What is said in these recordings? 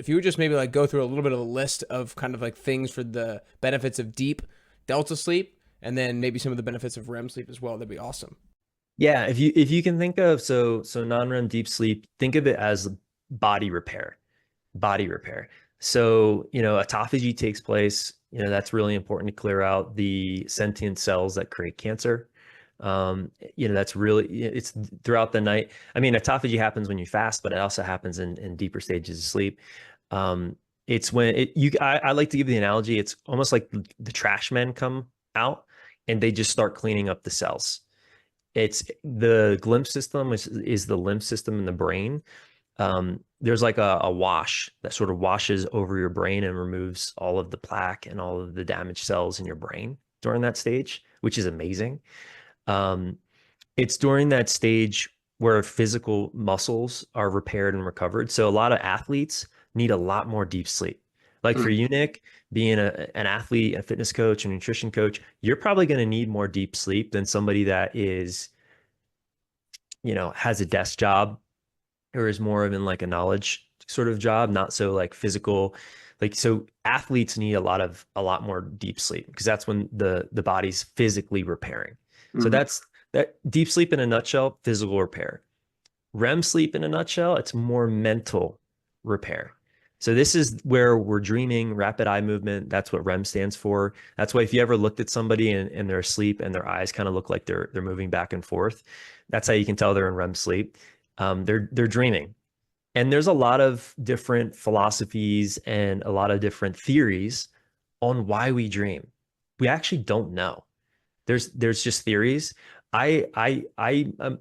if you would just maybe like go through a little bit of a list of kind of like things for the benefits of deep delta sleep, and then maybe some of the benefits of REM sleep as well, that'd be awesome. Yeah, if you can think of so non-REM deep sleep, think of it as body repair. Body repair. So, autophagy takes place, that's really important to clear out the sentient cells that create cancer. That's really it's throughout the night. I mean, autophagy happens when you fast, but it also happens in deeper stages of sleep. It's when I like to give the analogy, it's almost like the trash men come out and they just start cleaning up the cells. It's the glimpse system, which is the lymph system in the brain. There's like a wash that sort of washes over your brain and removes all of the plaque and all of the damaged cells in your brain during that stage, which is amazing. Um, it's during that stage where physical muscles are repaired and recovered. So a lot of athletes need a lot more deep sleep. Like for Mm. you, Nick, being an athlete, a fitness coach, a nutrition coach, you're probably going to need more deep sleep than somebody that is, has a desk job or is more of in like a knowledge sort of job, not so like physical. Like so athletes need a lot more deep sleep because that's when the body's physically repairing. So Mhm. that's that deep sleep in a nutshell, physical repair. REM sleep in a nutshell, it's more mental repair. So this is where we're dreaming, rapid eye movement. That's what REM stands for. That's why if you ever looked at somebody and they're asleep and their eyes kind of look like they're moving back and forth, that's how you can tell they're in REM sleep. They're dreaming. And there's a lot of different philosophies and a lot of different theories on why we dream. We actually don't know. There's just theories. I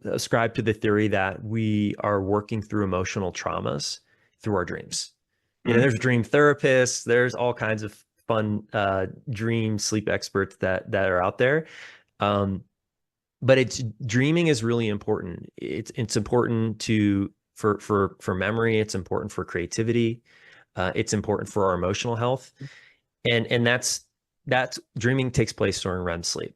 ascribe to the theory that we are working through emotional traumas through our dreams. Mm. There's dream therapists, there's all kinds of fun dream sleep experts that are out there. Um, but it's dreaming is really important. It's important for memory. It's important for creativity. It's important for our emotional health, and that's dreaming takes place during REM sleep.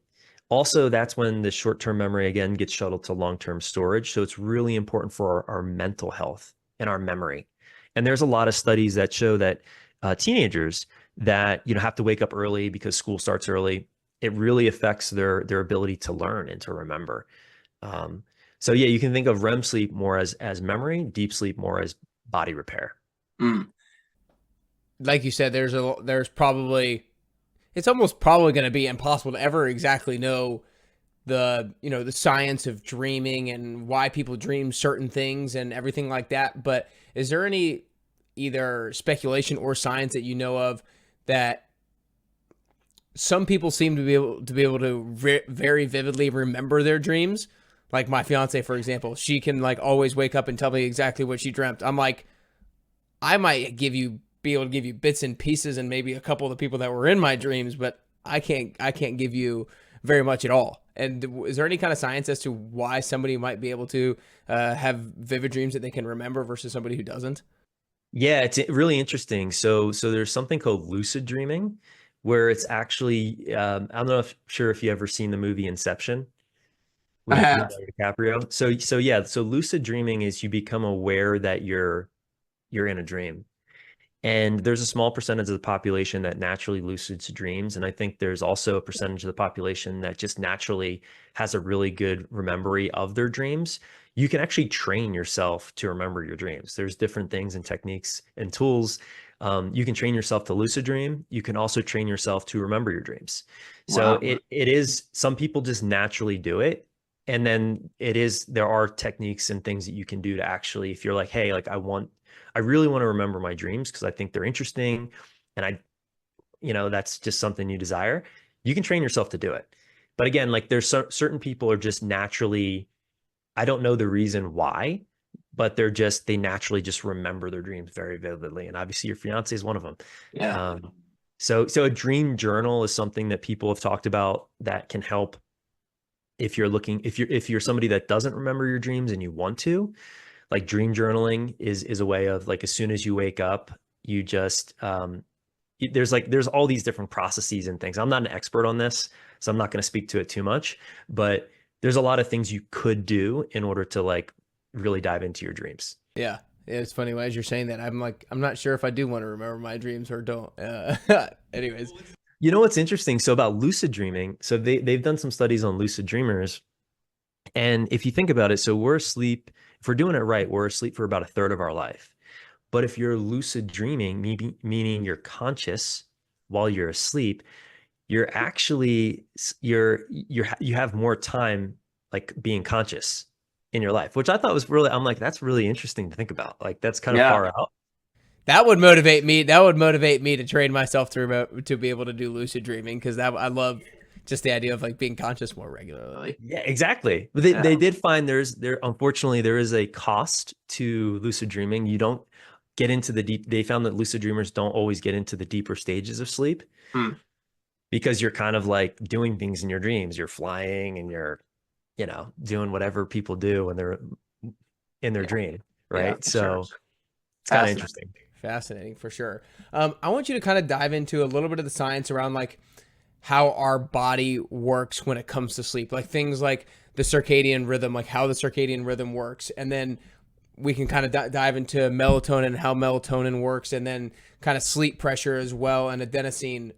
Also, that's when the short-term memory again gets shuttled to long-term storage. So it's really important for our mental health and our memory. And there's a lot of studies that show that teenagers that have to wake up early because school starts early, it really affects their ability to learn and to remember. Um, so yeah, you can think of REM sleep more as memory, deep sleep more as body repair. Mm. Like you said, there's probably it's almost probably going to be impossible to ever exactly know the science of dreaming and why people dream certain things and everything like that. But is there any either speculation or science that you know of that some people seem to be able to very vividly remember their dreams? Like my fiance, for example, she can like always wake up and tell me exactly what she dreamt. I'm like, I might be able to give you bits and pieces and maybe a couple of the people that were in my dreams, but I can't give you very much at all. And is there any kind of science as to why somebody might be able to have vivid dreams that they can remember versus somebody who doesn't? Yeah, it's really interesting. So there's something called lucid dreaming, where it's actually I don't know if sure if you ever seen the movie Inception I with have. Leonardo DiCaprio. So yeah, so lucid dreaming is you become aware that you're in a dream. And there's a small percentage of the population that naturally lucids dreams. And I think there's also a percentage of the population that just naturally has a really good memory of their dreams. You can actually train yourself to remember your dreams. There's different things and techniques and tools. You can train yourself to lucid dream. You can also train yourself to remember your dreams. So Wow. it is some people just naturally do it. And then there are techniques and things that you can do to actually, if you're like, hey, like I really want to remember my dreams because I think they're interesting and that's just something you desire. You can train yourself to do it. But again, like there's certain people are just naturally, I don't know the reason why, but they naturally just remember their dreams very vividly. And obviously your fiance is one of them. Yeah. Um, so a dream journal is something that people have talked about that can help if you're somebody that doesn't remember your dreams and you want to, like dream journaling is a way of like as soon as you wake up you just there's all these different processes and things. I'm not an expert on this, so I'm not going to speak to it too much, but there's a lot of things you could do in order to like really dive into your dreams. Yeah, It's funny as you're saying that. I'm like, I'm not sure if I do want to remember my dreams or don't. Anyways, You know what's interesting? So about lucid dreaming, so they've done some studies on lucid dreamers. And if you think about it, so we're asleep, if we're doing it right, we're asleep for about a third of our life. But if you're lucid dreaming, meaning you're conscious while you're asleep, you're actually you have more time like being conscious in your life, which I thought was really, I'm like, that's really interesting to think about. Like that's kind of Yeah. far out. that would motivate me. That would motivate me to train myself to be able to do lucid dreaming, because that I love just the idea of like being conscious more regularly. Yeah, exactly. But Yeah. they did find unfortunately there is a cost to lucid dreaming. You don't get into the deep. They found that lucid dreamers don't always get into the deeper stages of sleep Hmm. because you're kind of like doing things in your dreams. You're flying and you're, doing whatever people do when they're in their Yeah. dream, Yeah, right? for So sure. it's kind of Fascinating. interesting. Fascinating for sure. I want you to kind of dive into a little bit of the science around like how our body works when it comes to sleep, like things like the circadian rhythm, like how the circadian rhythm works, and then we can kind of dive into melatonin and how melatonin works, and then kind of sleep pressure as well, and adenosine.